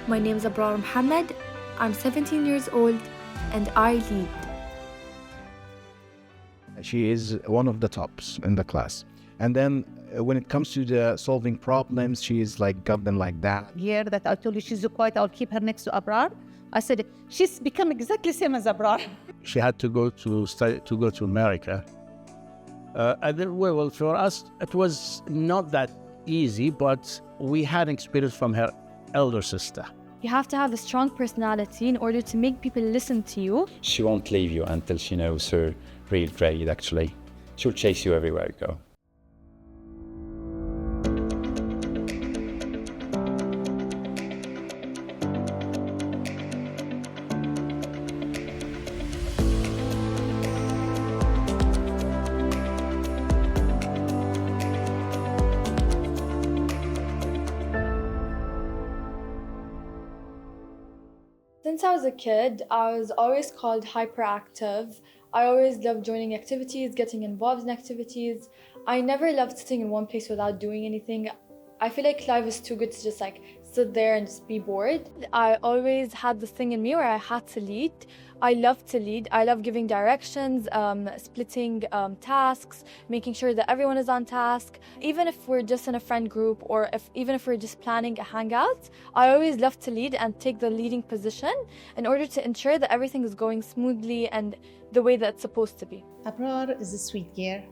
My name is Abrar Mohammed. I'm 17 years old and I lead. She is one of the tops in the class. And then when it comes to the solving problems, she is like got them like that. Here that I told you she's quiet, I'll keep her next to Abrar. I said, she's become exactly same as Abrar. She had to go to study, to go to America. And then, well, for us, it was not that easy, but we had experience from her elder sister. You have to have a strong personality in order to make people listen to you. She won't leave you until she knows her real grade, actually. She'll chase you everywhere you go. Since I was a kid, I was always called hyperactive. I always loved joining activities, getting involved in activities. I never loved sitting in one place without doing anything. I feel like life is too good to just sit there and just be bored. I always had this thing in me where I had to lead. I love to lead. I love giving directions, splitting tasks, making sure that everyone is on task. Even if we're just in a friend group or even if we're just planning a hangout, I always love to lead and take the leading position in order to ensure that everything is going smoothly and the way that it's supposed to be. Abrar is a sweet girl.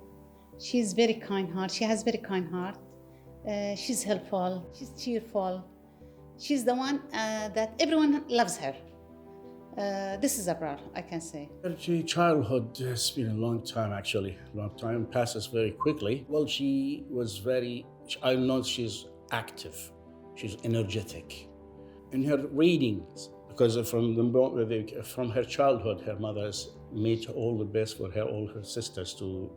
She's very kind heart. She has very kind heart. She's helpful. She's cheerful. She's the one that everyone loves her. This is Abrar, I can say. Her childhood has been a long time, actually. Long time passes very quickly. Well, she was I know she's active. She's energetic. In her readings, because from her childhood, her mother has made all the best for her, all her sisters to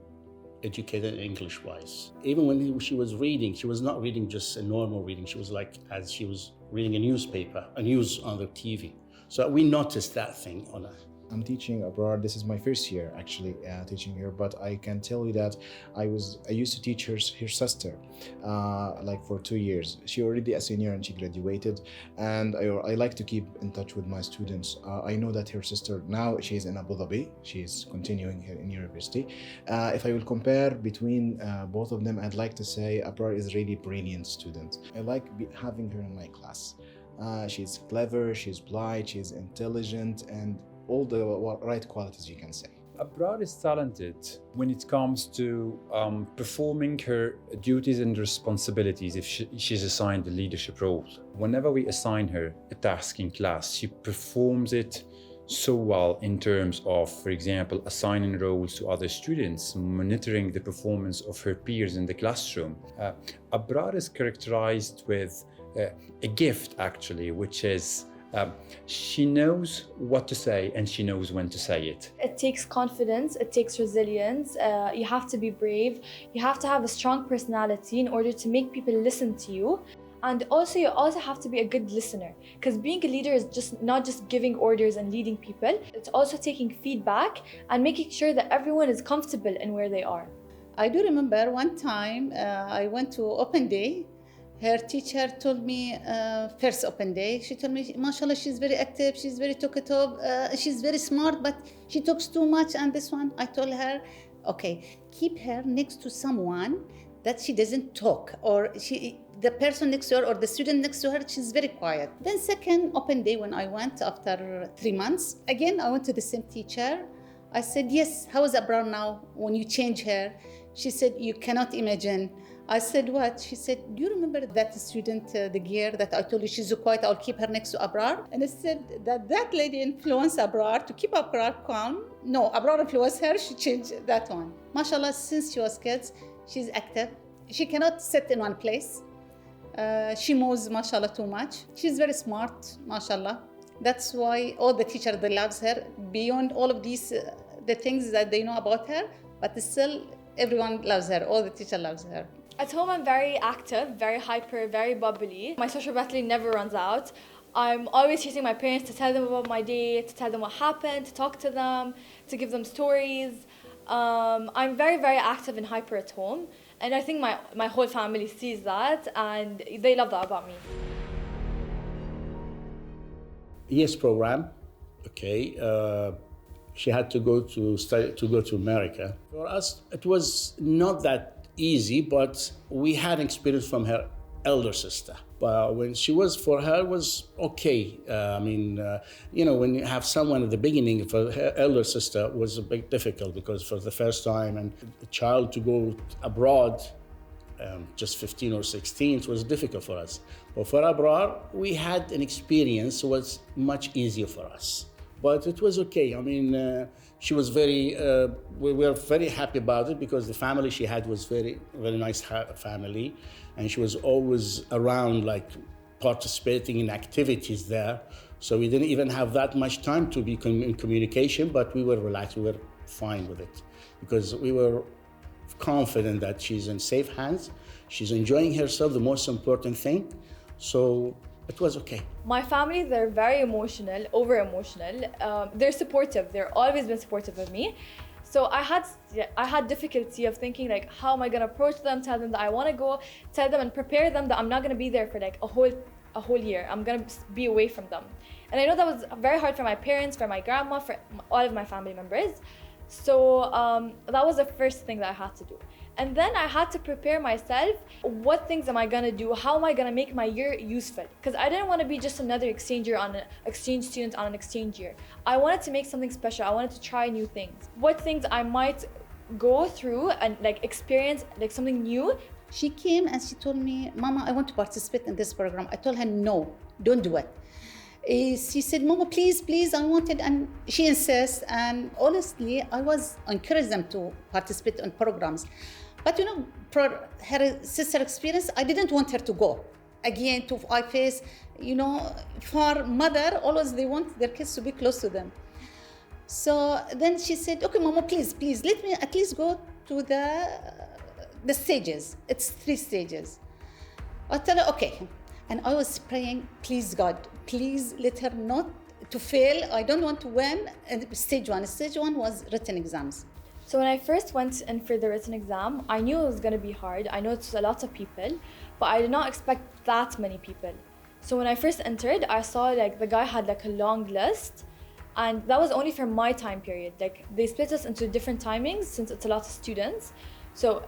educated English-wise. Even when she was reading, she was not reading just a normal reading. She was as she was reading a newspaper, a news on the TV. So we noticed that thing on her. I'm teaching abroad. This is my first year actually teaching here, but I can tell you that I used to teach her sister for 2 years. She already a senior and she graduated, and I like to keep in touch with my students. I know that her sister now she's in Abu Dhabi. She's continuing here in university. If I will compare between both of them, I'd like to say Abrar is a really brilliant student. I like having her in my class. She's clever, she's polite, she's intelligent, and all the right qualities you can say. Abrar is talented when it comes to performing her duties and responsibilities if she's assigned a leadership role. Whenever we assign her a task in class, she performs it so well in terms of, for example, assigning roles to other students, monitoring the performance of her peers in the classroom. Abrar is characterized with a gift, actually, which is she knows what to say and she knows when to say it. It takes confidence, it takes resilience, you have to be brave, you have to have a strong personality in order to make people listen to you. And also you also have to be a good listener, because being a leader is not just giving orders and leading people, it's also taking feedback and making sure that everyone is comfortable in where they are. I do remember one time I went to open day. Her teacher told me, first open day, she told me, mashallah, she's very active, she's very talkative, she's very smart, but she talks too much. And this one, I told her, okay, keep her next to someone that she doesn't talk, or the person next to her or the student next to her, she's very quiet. Then second open day when I went after 3 months, again, I went to the same teacher. I said, yes, how is Abrar now when you change her? She said, you cannot imagine. I said, what? She said, do you remember that student, the girl that I told you she's so quiet, I'll keep her next to Abrar? And I said that lady influenced Abrar to keep Abrar calm. No, Abrar influenced her, she changed that one. MashaAllah, since she was kids, she's active. She cannot sit in one place. She moves, mashallah, too much. She's very smart, mashallah. That's why all the teachers, they loves her, beyond all of these, the things that they know about her, but still everyone loves her, all the teacher loves her. At home, I'm very active, very hyper, very bubbly. My social battery never runs out. I'm always chasing my parents to tell them about my day, to tell them what happened, to talk to them, to give them stories. I'm very, very active and hyper at home. And I think my whole family sees that and they love that about me. years program. Okay, she had to go to study, to go to America. For us, it was not that easy, but we had experience from her elder sister. But when she was, for her, was okay. When you have someone at the beginning, for her elder sister was a bit difficult because for the first time, and the child to go abroad, just 15 or 16, it was difficult for us. But for abroad, we had an experience, so it was much easier for us. But it was okay. She was very, we were very happy about it because the family she had was very, very nice family. And she was always around, like participating in activities there. So we didn't even have that much time to be in communication, but we were relaxed, we were fine with it. Because we were confident that she's in safe hands. She's enjoying herself, the most important thing. So it was okay. My family, they're very emotional, over emotional. They're supportive. They're always been supportive of me. So I had difficulty of thinking like, how am I gonna approach them, tell them that I wanna go, tell them and prepare them that I'm not gonna be there for like a whole year. I'm gonna be away from them. And I know that was very hard for my parents, for my grandma, for all of my family members. So that was the first thing that I had to do. And then I had to prepare myself. What things am I gonna do? How am I gonna make my year useful? Because I didn't want to be just another exchange student on an exchange year. I wanted to make something special. I wanted to try new things. What things I might go through and like experience like something new. She came and she told me, Mama, I want to participate in this program. I told her, no, don't do it. She said, Mama, please, I want it. And she insists. And honestly, I was encouraging them to participate in programs. But for her sister experience, I didn't want her to go. Again, to IFACE, for mother, always they want their kids to be close to them. So then she said, okay, Mama, please, let me at least go to the stages. It's 3 stages. I tell her, okay. And I was praying, please God, please let her not to fail. I don't want to win. And stage 1 was written exams. So when I first went in for the written exam, I knew it was gonna be hard. I know it's a lot of people, but I did not expect that many people. So when I first entered, I saw like the guy had like a long list, and that was only for my time period. Like they split us into different timings since it's a lot of students. So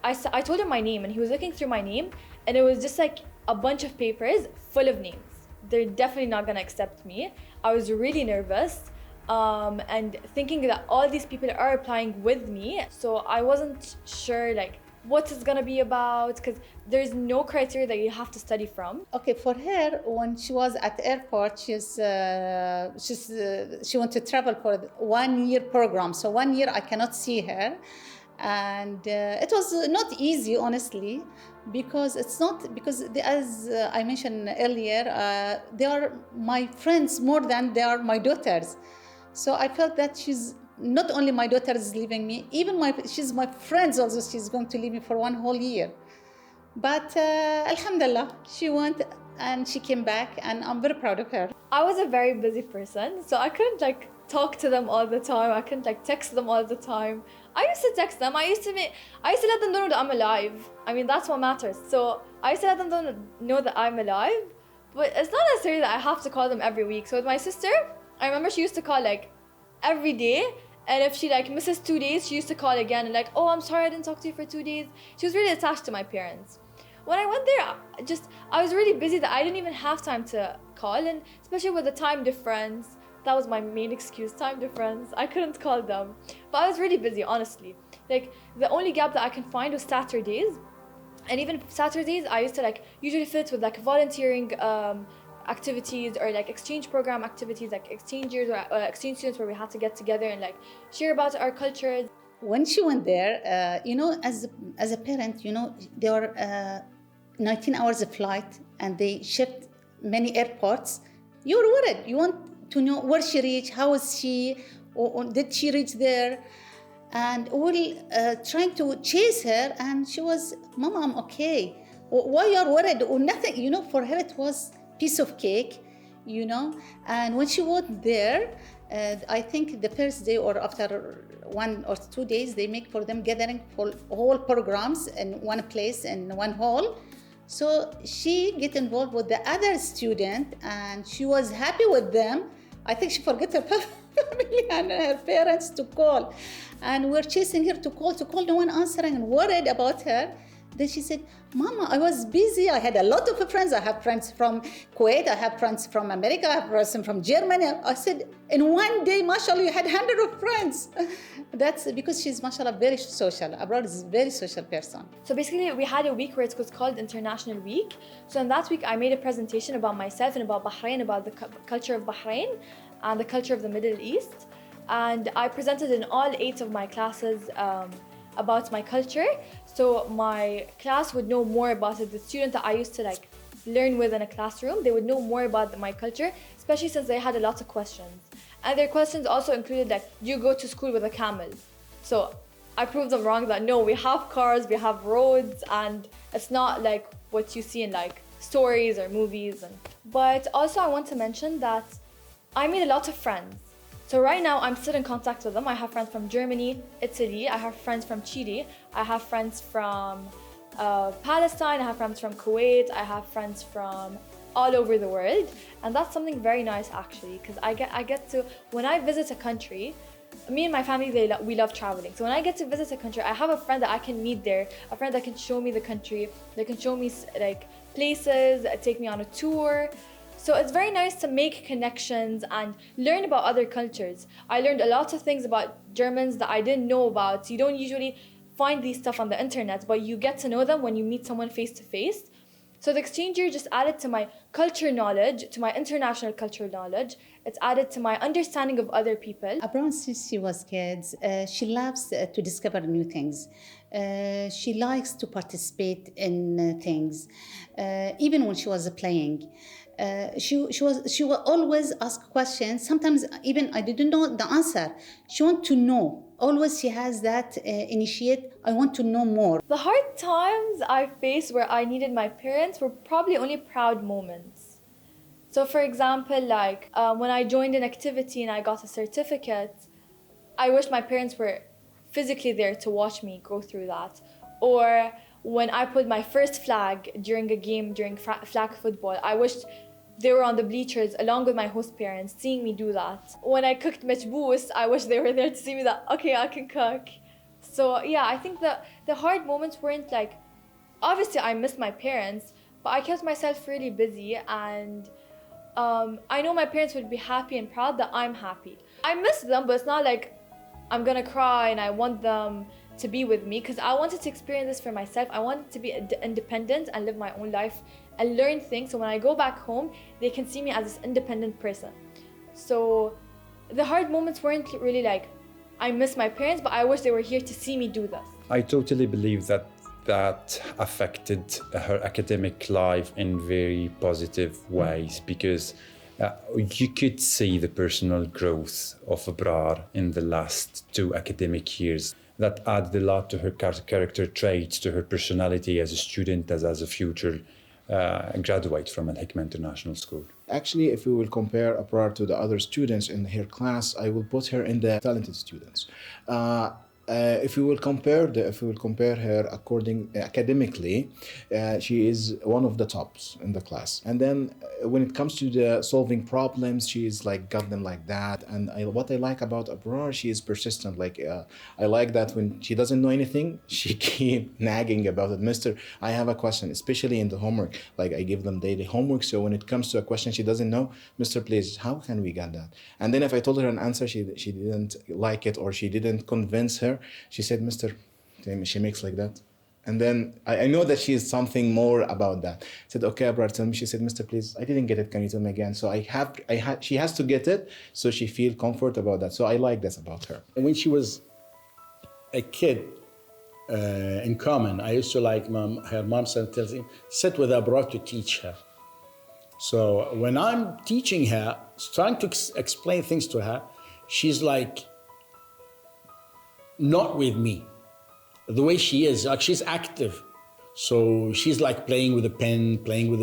I told him my name, and he was looking through my name, and it was just like a bunch of papers full of names. They're definitely not gonna accept me. I was really nervous. And thinking that all these people are applying with me, so I wasn't sure like what it's gonna be about, because there's no criteria that you have to study from. Okay, for her, when she was at the airport, she wanted to travel for 1 year program. So 1 year I cannot see her, and it was not easy, honestly, because as I mentioned earlier, they are my friends more than they are my daughters. So I felt that she's not only my daughter is leaving me, even she's my friends also. She's going to leave me for 1 whole year. But Alhamdulillah, she went and she came back, and I'm very proud of her. I was a very busy person, so I couldn't like talk to them all the time. I couldn't like text them all the time. I used to text them. I used to let them know that I'm alive. I mean, that's what matters. So I used to let them know that I'm alive, but it's not necessarily that I have to call them every week. So with my sister, I remember she used to call like every day, and if she like misses 2 days, she used to call again and like, oh, I'm sorry I didn't talk to you for 2 days. She was really attached to my parents. When I went there, I was really busy that I didn't even have time to call, and especially with the time difference, that was my main excuse, time difference. I couldn't call them, but I was really busy, honestly. Like the only gap that I can find was Saturdays, and even Saturdays, I used to like usually fit with like volunteering activities or like exchange program activities, like exchange years or exchange students, where we had to get together and like share about our cultures. When she went there, as a parent, there were 19 hours of flight, and they shipped many airports. You're worried. You want to know where she reached, how is she, or did she reach there? And we're trying to chase her, and she was, Mama, I'm okay. Why you're worried? Or nothing. For her it was piece of cake, And when she went there, I think the first day or after 1 or 2 days, they make for them gathering for all programs in one place, in one hall. So she get involved with the other student and she was happy with them. I think she forgot her family and her parents to call. And we're chasing her to call, no one answering and worried about her. Then she said, Mama, I was busy. I had a lot of friends. I have friends from Kuwait. I have friends from America. I have friends from Germany. I said, in one day, mashallah, you had 100 of friends. That's because she's, mashallah, very social. Abrar is a very social person. So basically, we had a week where it was called International Week. So in that week, I made a presentation about myself and about Bahrain, about the culture of Bahrain and the culture of the Middle East. And I presented in all 8 of my classes about my culture. So my class would know more about it. The student that I used to learn with in a classroom, they would know more about my culture, especially since they had a lot of questions. And their questions also included do you go to school with a camel? So I proved them wrong that no, we have cars, we have roads, and it's not like what you see in stories or movies. But also I want to mention that I made a lot of friends. So right now I'm still in contact with them. I have friends from Germany, Italy, I have friends from Chile, I have friends from Palestine, I have friends from Kuwait, I have friends from all over the world. And that's something very nice actually, because I get to, when I visit a country, me and my family, we love traveling. So when I get to visit a country, I have a friend that I can meet there, a friend that can show me the country, that can show me places, take me on a tour. So it's very nice to make connections and learn about other cultures. I learned a lot of things about Germans that I didn't know about. You don't usually find these stuff on the internet, but you get to know them when you meet someone face to face. So the exchange year just added to my culture knowledge, to my international cultural knowledge. It's added to my understanding of other people. Abrar, since she was kids, she loves to discover new things. She likes to participate in things, even when she was playing. She will always ask questions. Sometimes even I didn't know the answer. She wants to know. Always she has that initiate, I want to know more. The hard times I faced where I needed my parents were probably only proud moments. So for example, when I joined an activity and I got a certificate, I wish my parents were physically there to watch me go through that. Or when I put my first flag during a game, during flag football, I wished they were on the bleachers along with my host parents, seeing me do that. When I cooked mechboos, I wish they were there to see me that, okay, I can cook. So yeah, I think the hard moments weren't obviously I missed my parents, but I kept myself really busy, and I know my parents would be happy and proud that I'm happy. I miss them, but it's not I'm gonna cry and I want them to be with me, because I wanted to experience this for myself. I wanted to be independent and live my own life and learn things, so when I go back home, they can see me as this independent person. So the hard moments weren't really I miss my parents, but I wish they were here to see me do this. I totally believe that affected her academic life in very positive ways, because you could see the personal growth of Abrar in the last 2 academic years. That added a lot to her character traits, to her personality as a student, as a future graduate from Al Hikma International School. Actually, if we will compare Abrar to the other students in her class, I will put her in the talented students. If we will compare her according academically, she is one of the tops in the class. And then when it comes to the solving problems, she is got them like that. And what I like about Abrar, she is persistent. I like that when she doesn't know anything, she keep nagging about it. Mister, I have a question, especially in the homework. I give them daily homework. So when it comes to a question she doesn't know, Mister, please, how can we get that? And then if I told her an answer, she didn't like it, or she didn't convince her, she said, Mister, she makes like that. And then I know that she is something more about that. I said, okay, Abrar, tell me. She said, Mister, please, I didn't get it. Can you tell me again? So she has to get it, so she feel comfort about that. So I like this about her. And when she was a kid in common, I used to her mom tells him, sit with Abrar to teach her. So when I'm teaching her, trying to explain things to her, she's not with me. The way she is, she's active. So she's playing with a pen, playing with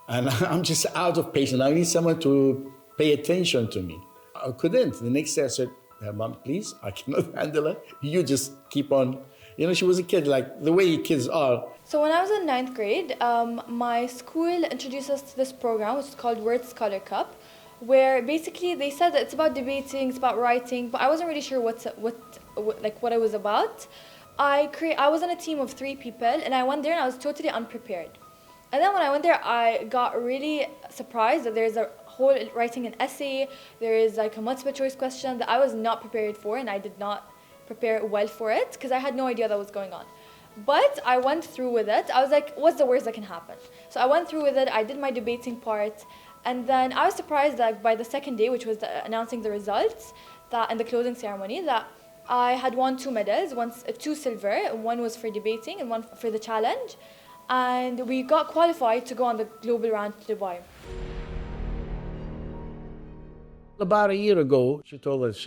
and I'm just out of patience. I need someone to pay attention to me. I couldn't. The next day I said, Mom, please, I cannot handle it. You just keep on You know, she was a kid, like the way kids are. So when I was in ninth grade, my school introduced us to this program, which is called Word Scholar Cup, where basically they said that it's about debating, it's about writing, but I wasn't really sure what it was about. I was on a team of 3 people, and I went there and I was totally unprepared. And then when I went there, I got really surprised that there's a whole writing an essay, there is like a multiple choice question that I was not prepared for, and I did not prepare well for it because I had no idea that was going on. But I went through with it. I was like, what's the worst that can happen? So I went through with it. I did my debating part. And then I was surprised that by the second day, which was announcing the results, that in the closing ceremony, that I had won 2 medals, 2 silver, one was for debating and one for the challenge. And we got qualified to go on the global round to Dubai. About a year ago, she told us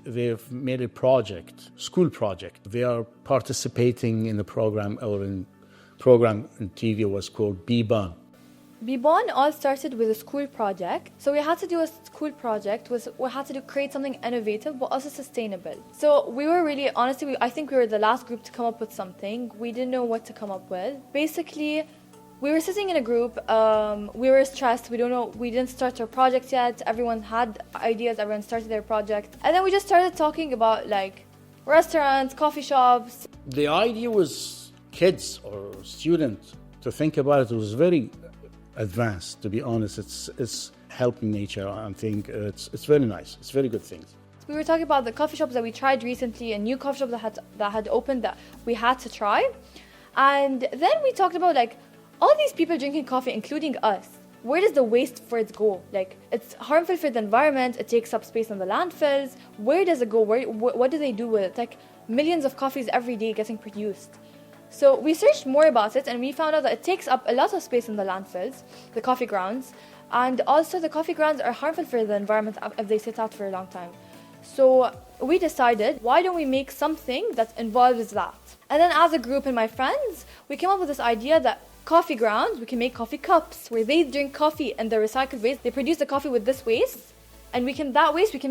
they've made a project, school project. They are participating in the program, or in program in TV was called BBAN. BBAN all started with a school project. So we had to do a school project, we had to create something innovative but also sustainable. So we were really, honestly, I think we were the last group to come up with something. We didn't know what to come up with. Basically, we were sitting in a group, we were stressed, we didn't start our project yet, everyone had ideas, everyone started their project. And then we just started talking about like restaurants, coffee shops. The idea was kids or students to think about it. It was very advanced, to be honest. It's helping nature, I think. It's very nice, it's very good things. We were talking about the coffee shops that we tried recently, a new coffee shop that had opened that we had to try. And then we talked about like, all these people drinking coffee, including us, where does the waste for it go? Like, it's harmful for the environment, it takes up space in the landfills. Where does it go? What do they do with it? Like, millions of coffees every day getting produced. So we searched more about it and we found out that it takes up a lot of space in the landfills, the coffee grounds, and also the coffee grounds are harmful for the environment if they sit out for a long time. So we decided, why don't we make something that involves that? And then as a group and my friends, we came up with this idea that coffee grounds, we can make coffee cups where they drink coffee and the recycled waste. They produce the coffee with this waste, and we can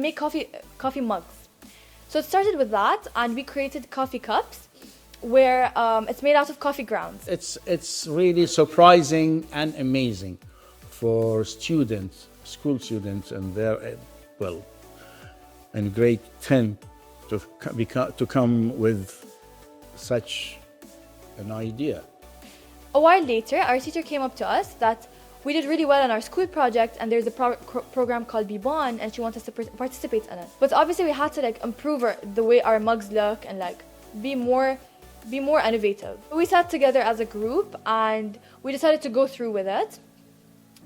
make coffee mugs. So it started with that, and we created coffee cups where it's made out of coffee grounds. It's really surprising and amazing for students, school students, and they're in grade 10 to come with such an idea. A while later, our teacher came up to us that we did really well on our school project and there's a program called BBAN and she wants us to participate in it. But obviously we had to like improve the way our mugs look and like be more innovative. We sat together as a group and we decided to go through with it.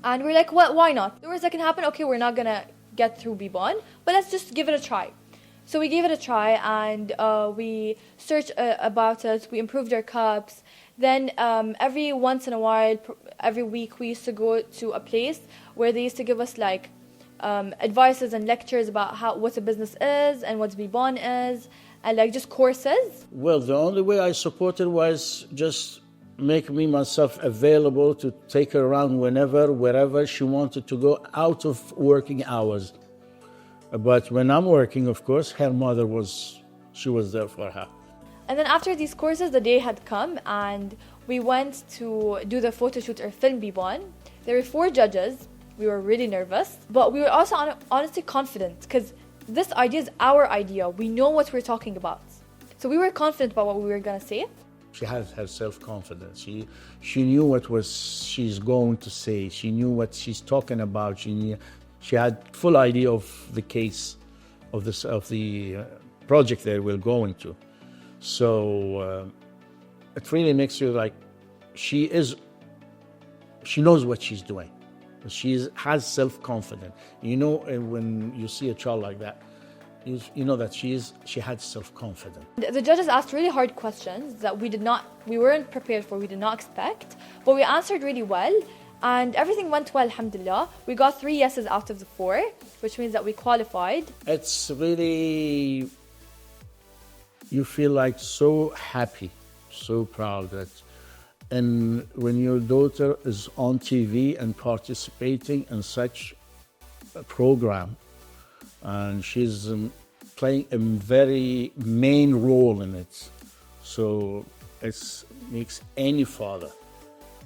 And we're like, well, why not? The worst that can happen, okay, we're not gonna get through BBAN, but let's just give it a try. So we gave it a try and we searched about it, we improved our cups. Then every once in a while, every week, we used to go to a place where they used to give us like advices and lectures about what a business is and what BBAN is, and like just courses. Well, the only way I supported was just make myself available to take her around wherever she wanted to go out of working hours. But when I'm working, of course, her mother was there for her. And then after these courses, the day had come and we went to do the photo shoot or film BBAN. There were 4 judges. We were really nervous, but we were also honestly confident because this idea is our idea. We know what we're talking about. So we were confident about what we were going to say. She has her self-confidence. She knew she's going to say. She knew what she's talking about. She had full idea of the case of the project that we're going to. So it really makes you like she knows what she's doing. She has self-confidence. You know, when you see a child like that, you know that she had self-confidence. The judges asked really hard questions that we weren't prepared for, we did not expect, but we answered really well. And everything went well, alhamdulillah. We got 3 yeses out of the 4, which means that we qualified. It's really, you feel like so happy, so proud and when your daughter is on TV and participating in such a program, and she's playing a very main role in it. So it makes any father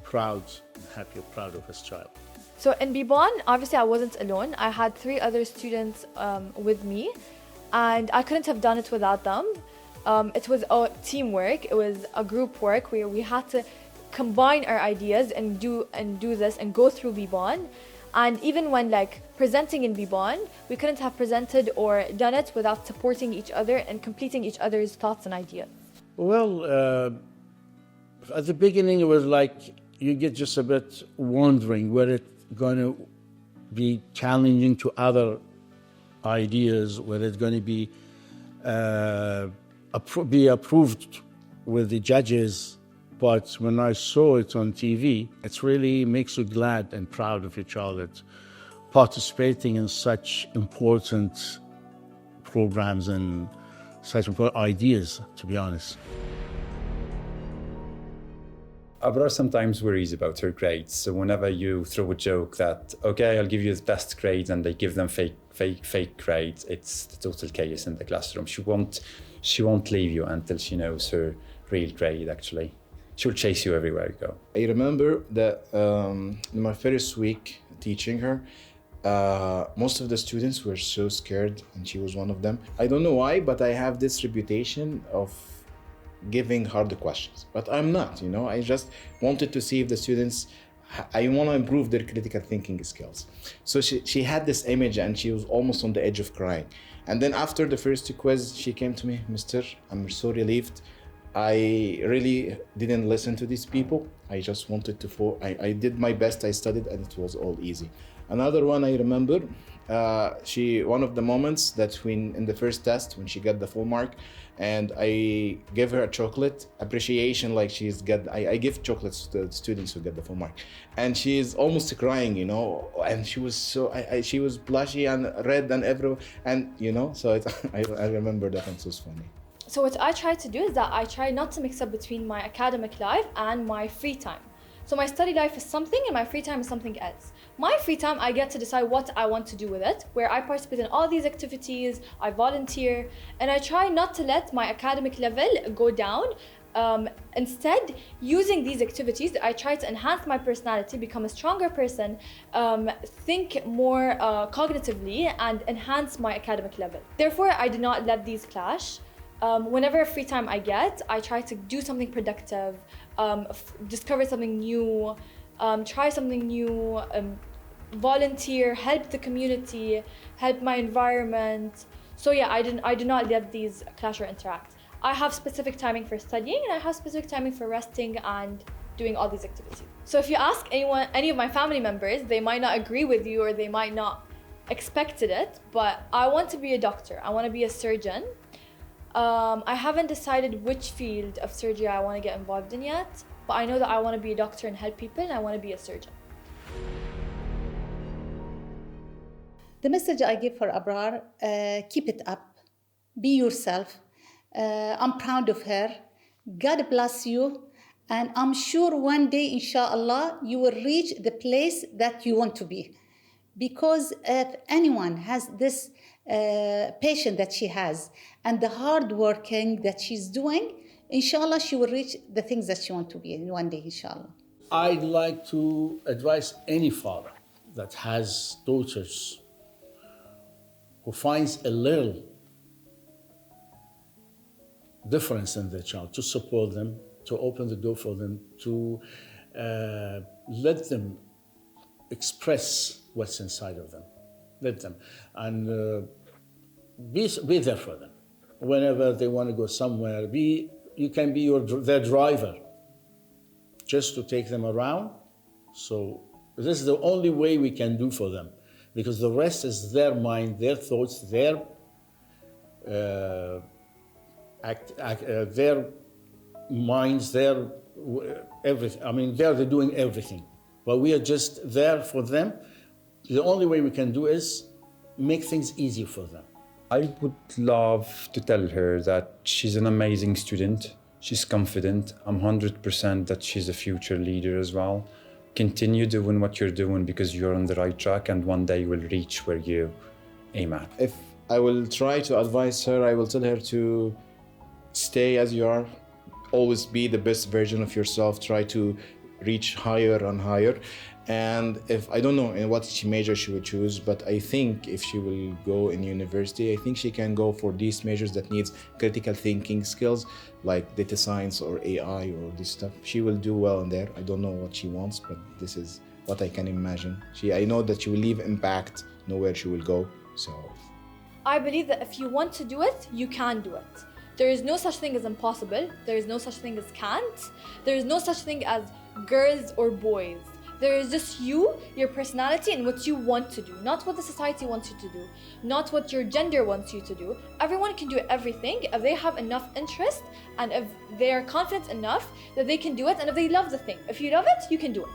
proud, happy, proud of his child. So in Bibon, obviously I wasn't alone. I had 3 other students with me, and I couldn't have done it without them. It was a teamwork. It was a group work where we had to combine our ideas and do this and go through Bibon. And even when like presenting in Bibon, we couldn't have presented or done it without supporting each other and completing each other's thoughts and ideas. Well, at the beginning, it was like you get just a bit wondering whether it's going to be challenging to other ideas, whether it's going to be approved with the judges. But when I saw it on TV, it really makes you glad and proud of your child that participating in such important programs and such important ideas, to be honest. Abrar sometimes worries about her grades. So whenever you throw a joke that, okay, I'll give you the best grades, and they give them fake grades, it's the total chaos in the classroom. She won't leave you until she knows her real grade, actually. She'll chase you everywhere you go. I remember that in my first week teaching her, most of the students were so scared, and she was one of them. I don't know why, but I have this reputation of giving hard questions, but I'm not, I just wanted to see if the students, I want to improve their critical thinking skills. So she had this image, and she was almost on the edge of crying. And then after the first quiz, she came to me, Mister, I'm so relieved. I really didn't listen to these people. I just wanted to I did my best, I studied, and it was all easy. Another one I remember, one of the moments that in the first test, when she got the full mark, and I gave her a chocolate appreciation, like I give chocolates to the students who get the full mark, and she is almost crying, and she was she was blushy and red and everywhere, and so I remember that, and it was funny. So what I try to do is that I try not to mix up between my academic life and my free time. So my study life is something and my free time is something else. My free time, I get to decide what I want to do with it, where I participate in all these activities, I volunteer, and I try not to let my academic level go down. Instead, using these activities, I try to enhance my personality, become a stronger person, think more cognitively, and enhance my academic level. Therefore, I do not let these clash. Whenever free time I get, I try to do something productive, discover something new, try something new, volunteer, help the community, help my environment. So yeah, I do not let these clash or interact. I have specific timing for studying, and I have specific timing for resting and doing all these activities. So if you ask any of my family members, they might not agree with you, or they might not expected it, but I want to be a doctor. I want to be a surgeon. I haven't decided which field of surgery I want to get involved in yet, but I know that I want to be a doctor and help people, and I want to be a surgeon. The message I give for Abrar, keep it up, be yourself. I'm proud of her. God bless you, and I'm sure one day, inshallah, you will reach the place that you want to be. Because if anyone has this passion that she has and the hard working that she's doing, inshallah, she will reach the things that she wants to be in one day, inshallah. I'd like to advise any father that has daughters who finds a little difference in their child, to support them, to open the door for them, to let them express what's inside of them. Let them. And be there for them. Whenever they want to go somewhere, you can be their driver, just to take them around. So this is the only way we can do for them, because the rest is their mind, their thoughts, their minds, their everything. I mean, they're doing everything, but we are just there for them. The only way we can do is make things easy for them. I would love to tell her that she's an amazing student. She's confident. I'm 100% that she's a future leader as well. Continue doing what you're doing, because you're on the right track, and one day you will reach where you aim at. If I will try to advise her, I will tell her to stay as you are, always be the best version of yourself, try to reach higher and higher. And if I don't know in what major she would choose, but I think if she will go in university, I think she can go for these majors that needs critical thinking skills like data science or AI or this stuff. She will do well in there. I don't know what she wants, but this is what I can imagine. I know that she will leave impact, know where she will go. So I believe that if you want to do it, you can do it. There is no such thing as impossible. There is no such thing as can't. There is no such thing as girls or boys. There is just you, your personality, and what you want to do. Not what the society wants you to do. Not what your gender wants you to do. Everyone can do everything if they have enough interest and if they are confident enough that they can do it and if they love the thing. If you love it, you can do it.